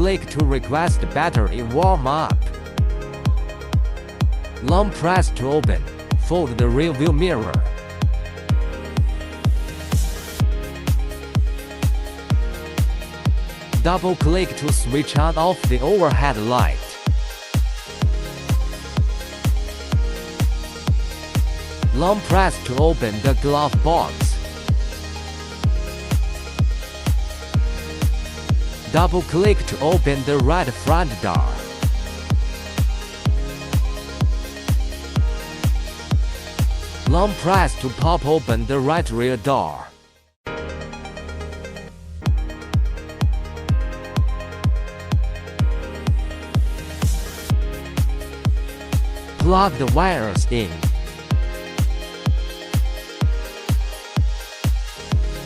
Double-click to request battery warm-up. Long press to open. Fold the rear view mirror. Double-click to switch on off the overhead light. Long press to open the glove box. Double-click to open the right front door. Long press to pop open the right rear door. Plug the wires in.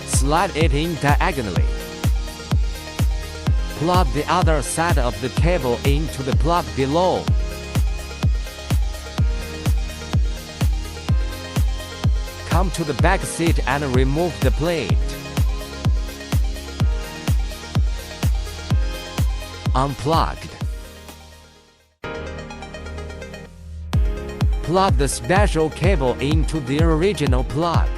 Slide it in diagonally. Plug the other side of the cable into the plug below. Come to the back seat and remove the plate. Unplugged. Plug the special cable into the original plug.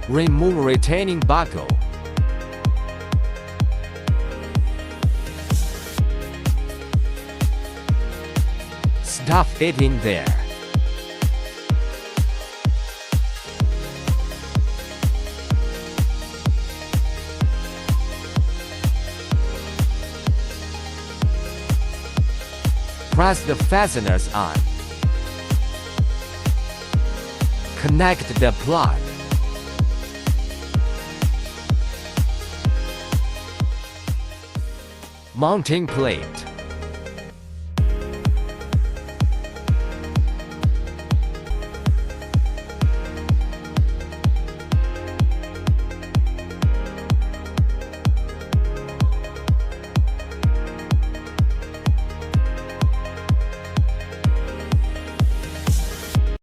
Remove retaining buckle. Stuff it in there. Press the fasteners on. Connect the plug. Mounting plate.